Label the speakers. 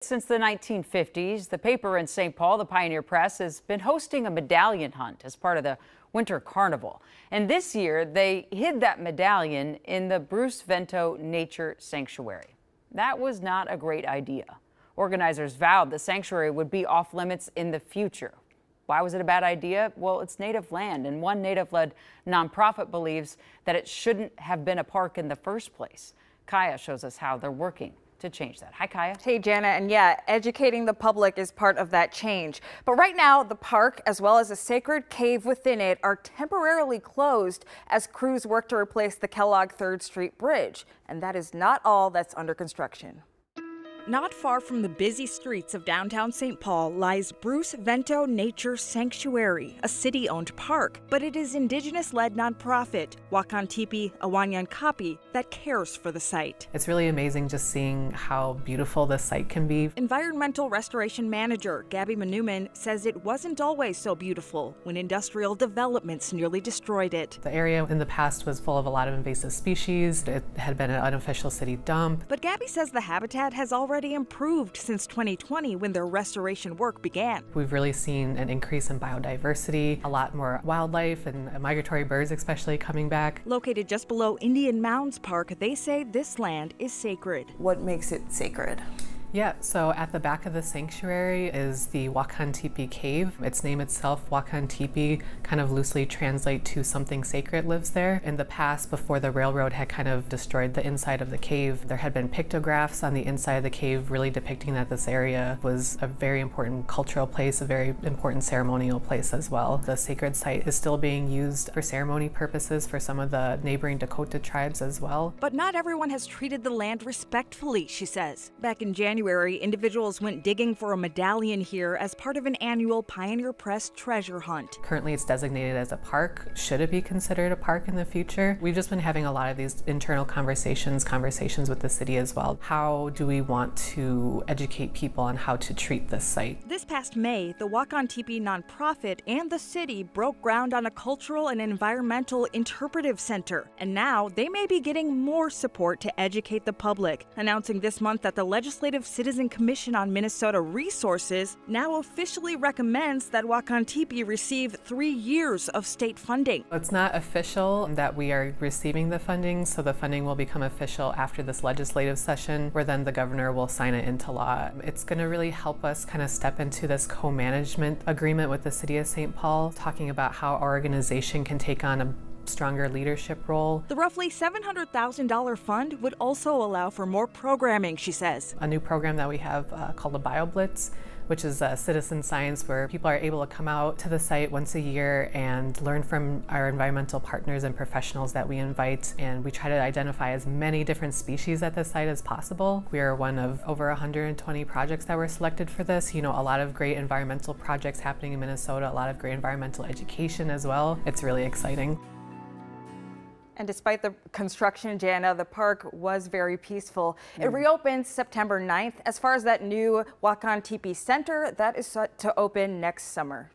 Speaker 1: Since the 1950s, the paper in St. Paul, the Pioneer Press, has been hosting a medallion hunt as part of the Winter Carnival. And this year, they hid that medallion in the Bruce Vento Nature Sanctuary. That was not a great idea. Organizers vowed the sanctuary would be off limits in the future. Why was it a bad idea? Well, it's native land, and one native-led nonprofit believes that it shouldn't have been a park in the first place. Kaya shows us how they're working to change that. Hi, Kaya.
Speaker 2: Hey, Jana, and yeah, educating the public is part of that change. But right now, the park, as well as a sacred cave within it, are temporarily closed as crews work to replace the Kellogg 3rd Street Bridge. And that is not all that's under construction.
Speaker 3: Not far from the busy streets of downtown St. Paul lies Bruce Vento Nature Sanctuary, a city-owned park. But it is indigenous-led nonprofit, Wakantipi Awanyan Kapi, that cares for the site.
Speaker 4: It's really amazing just seeing how beautiful the site can be.
Speaker 3: Environmental restoration manager Gabby Manuman says it wasn't always so beautiful when industrial developments nearly destroyed it.
Speaker 4: The area in the past was full of a lot of invasive species. It had been an unofficial city dump.
Speaker 3: But Gabby says the habitat has already improved since 2020 when their restoration work began.
Speaker 4: We've really seen an increase in biodiversity, a lot more wildlife and migratory birds especially coming back.
Speaker 3: Located just below Indian Mounds Park, they say this land is sacred.
Speaker 2: What makes it sacred?
Speaker 4: Yeah, so at the back of the sanctuary is the Wakantipi Cave. Its name itself, Wakantipi, kind of loosely translate to something sacred lives there. In the past, before the railroad had kind of destroyed the inside of the cave, there had been pictographs on the inside of the cave really depicting that this area was a very important cultural place, a very important ceremonial place as well. The sacred site is still being used for ceremony purposes for some of the neighboring Dakota tribes as well.
Speaker 3: But not everyone has treated the land respectfully, she says. Back in January, individuals went digging for a medallion here as part of an annual Pioneer Press treasure hunt.
Speaker 4: Currently it's designated as a park. Should it be considered a park in the future? We've just been having a lot of these internal conversations with the city as well. How do we want to educate people on how to treat this site?
Speaker 3: This past May, the Wakantipi nonprofit and the city broke ground on a cultural and environmental interpretive center. And now they may be getting more support to educate the public, announcing this month that the Legislative Citizen Commission on Minnesota Resources now officially recommends that Wakantipi receive 3 years of state funding.
Speaker 4: It's not official that we are receiving the funding, so the funding will become official after this legislative session, where then the governor will sign it into law. It's going to really help us kind of step into this co-management agreement with the city of St. Paul, talking about how our organization can take on a stronger leadership role.
Speaker 3: The roughly $700,000 fund would also allow for more programming, she says.
Speaker 4: A new program that we have called a BioBlitz, which is citizen science where people are able to come out to the site once a year and learn from our environmental partners and professionals that we invite. And we try to identify as many different species at the site as possible. We are one of over 120 projects that were selected for this. You know, a lot of great environmental projects happening in Minnesota, a lot of great environmental education as well. It's really exciting.
Speaker 2: And despite the construction, Jana, the park was very peaceful. It reopens September 9th. As far as that new Wakantipi Center, that is set to open next summer.